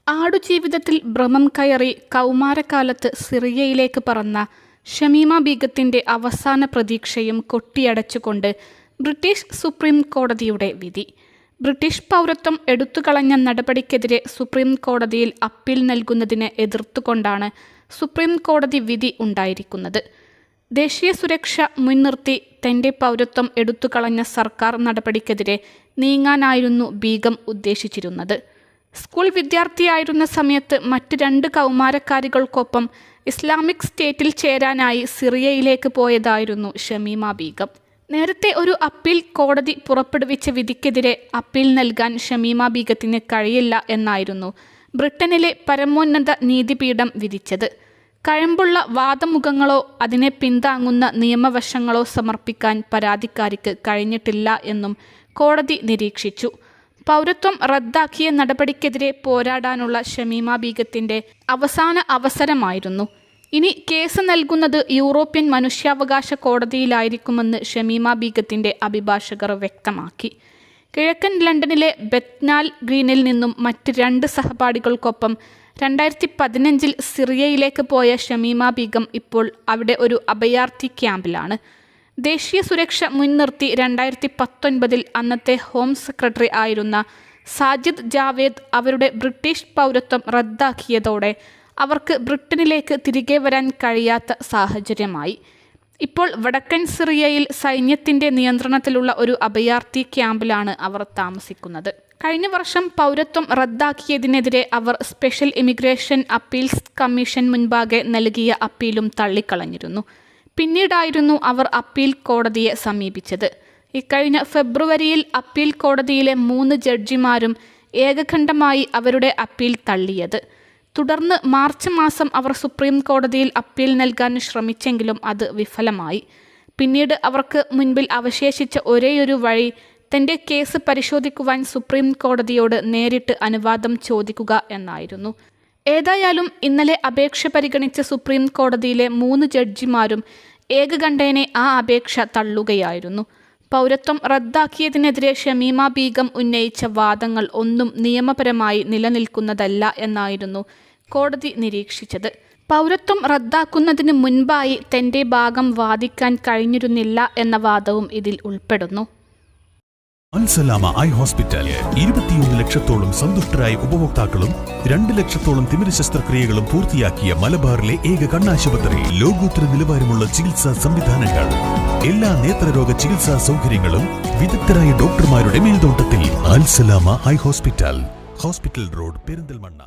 ആടുജീവിതത്തിൽ ഭ്രമം കയറി കൗമാരക്കാലത്ത് സിറിയയിലേക്ക് പറന്ന ഷമീമ ബീഗത്തിന്റെ അവസാന പ്രതീക്ഷയും കൊട്ടിയടച്ചുകൊണ്ട് ബ്രിട്ടീഷ് സുപ്രീം കോടതിയുടെ വിധി. ബ്രിട്ടീഷ് പൗരത്വം എടുത്തുകളഞ്ഞ നടപടിക്കെതിരെ സുപ്രീം കോടതിയിൽ അപ്പീൽ നൽകുന്നതിനെ എതിർത്തുകൊണ്ടാണ് സുപ്രീം കോടതി വിധി ഉണ്ടായിരിക്കുന്നത്. ദേശീയ സുരക്ഷ മുൻനിർത്തി തന്റെ പൗരത്വം എടുത്തുകളഞ്ഞ സർക്കാർ നടപടിക്കെതിരെ നീങ്ങാനായിരുന്നു ബീഗം ഉദ്ദേശിച്ചിരുന്നത്. സ്കൂൾ വിദ്യാർത്ഥിയായിരുന്ന സമയത്ത് മറ്റ് 2 കൗമാരക്കാരികൾക്കൊപ്പം ഇസ്ലാമിക് സ്റ്റേറ്റിൽ ചേരാനായി സിറിയയിലേക്ക് പോയതായിരുന്നു ഷമീമ ബീഗം. നേരത്തെ ഒരു അപ്പീൽ കോടതി പുറപ്പെടുവിച്ച വിധിക്കെതിരെ അപ്പീൽ നൽകാൻ ഷമീമ ബീഗത്തിന് കഴിയില്ല എന്നായിരുന്നു ബ്രിട്ടനിലെ പരമോന്നത നീതിപീഠം വിധിച്ചത്. കഴമ്പുള്ള വാദമുഖങ്ങളോ അതിനെ പിന്താങ്ങുന്ന നിയമവശങ്ങളോ സമർപ്പിക്കാൻ പരാതിക്കാരിക്ക് കഴിഞ്ഞിട്ടില്ല എന്നും കോടതി നിരീക്ഷിച്ചു. പൗരത്വം റദ്ദാക്കിയ നടപടിക്കെതിരെ പോരാടാനുള്ള ഷമീമ ബീഗത്തിന്റെ അവസാന അവസരമായിരുന്നു. ഇനി കേസ് നൽകുന്നത് യൂറോപ്യൻ മനുഷ്യാവകാശ കോടതിയിലായിരിക്കുമെന്ന് ഷമീമ ബീഗത്തിന്റെ അഭിഭാഷകർ വ്യക്തമാക്കി. കിഴക്കൻ ലണ്ടനിലെ ബെത്നാൽ ഗ്രീനിൽ നിന്നും മറ്റ് 2 സഹപാഠികൾക്കൊപ്പം 2015 സിറിയയിലേക്ക് പോയ ഷമീമ ബീഗം ഇപ്പോൾ അവിടെ ഒരു അഭയാർത്ഥി ക്യാമ്പിലാണ്. ദേശീയ സുരക്ഷ മുൻനിർത്തി 2019 അന്നത്തെ ഹോം സെക്രട്ടറി ആയിരുന്ന സാജിദ് ജാവേദ് അവരുടെ ബ്രിട്ടീഷ് പൗരത്വം റദ്ദാക്കിയതോടെ അവർക്ക് ബ്രിട്ടനിലേക്ക് തിരികെ വരാൻ കഴിയാത്ത സാഹചര്യമായി. ഇപ്പോൾ വടക്കൻ സിറിയയിൽ സൈന്യത്തിന്റെ നിയന്ത്രണത്തിലുള്ള ഒരു അഭയാർത്ഥി ക്യാമ്പിലാണ് അവർ താമസിക്കുന്നത്. കഴിഞ്ഞ വർഷം പൗരത്വം റദ്ദാക്കിയതിനെതിരെ അവർ സ്പെഷ്യൽ ഇമിഗ്രേഷൻ അപ്പീൽസ് കമ്മീഷൻ മുൻപാകെ നൽകിയ അപ്പീലും തള്ളിക്കളഞ്ഞിരുന്നു. പിന്നീടായിരുന്നു അവർ അപ്പീൽ കോടതിയെ സമീപിച്ചത്. ഇക്കഴിഞ്ഞ ഫെബ്രുവരിയിൽ അപ്പീൽ കോടതിയിലെ 3 ജഡ്ജിമാരും ഏകകണ്ഠമായി അവരുടെ അപ്പീൽ തള്ളിയത്. തുടർന്ന് മാർച്ച് മാസം അവർ സുപ്രീം കോടതിയിൽ അപ്പീൽ നൽകാൻ ശ്രമിച്ചെങ്കിലും അത് വിഫലമായി. പിന്നീട് അവർക്ക് മുൻപിൽ അവശേഷിച്ച ഒരേയൊരു വഴി തന്റെ കേസ് പരിശോധിക്കുവാൻ സുപ്രീം കോടതിയോട് നേരിട്ട് അനുവാദം ചോദിക്കുക എന്നായിരുന്നു. ഏതായാലും ഇന്നലെ അപേക്ഷ പരിഗണിച്ച സുപ്രീം കോടതിയിലെ 3 ജഡ്ജിമാരും ഏകകണ്ഠേന ആ അപേക്ഷ തള്ളുകയായിരുന്നു. പൗരത്വം റദ്ദാക്കിയതിനെതിരെ ഷമീമ ബീഗം ഉന്നയിച്ച വാദങ്ങൾ ഒന്നും നിയമപരമായി നിലനിൽക്കുന്നതല്ല എന്നായിരുന്നു കോടതി നിരീക്ഷിച്ചത്. പൗരത്വം റദ്ദാക്കുന്നതിന് മുൻപായി തന്റെ ഭാഗം വാദിക്കാൻ കഴിഞ്ഞിരുന്നില്ല എന്ന വാദവും ഇതിൽ ഉൾപ്പെടുന്നു. അൽസലാമ ഐ ഹോസ്പിറ്റൽ 21 ലക്ഷത്തോളം സന്തുഷ്ടരായ ഉപഭോക്താക്കളും 2 ലക്ഷത്തോളം തിമിര ശസ്ത്രക്രിയകളും പൂർത്തിയാക്കിയ മലബാറിലെ ഏക കണ്ണാശുപത്രി. ലോകോത്തര നിലവാരമുള്ള ചികിത്സാ സംവിധാനങ്ങൾ, എല്ലാ നേത്രരോഗ ചികിത്സാ സൗകര്യങ്ങളും വിദഗ്ധരായ ഡോക്ടർമാരുടെ മേൽനോട്ടത്തിൽ. Al Salama eye hospital, hospital road, Perinthalmanna.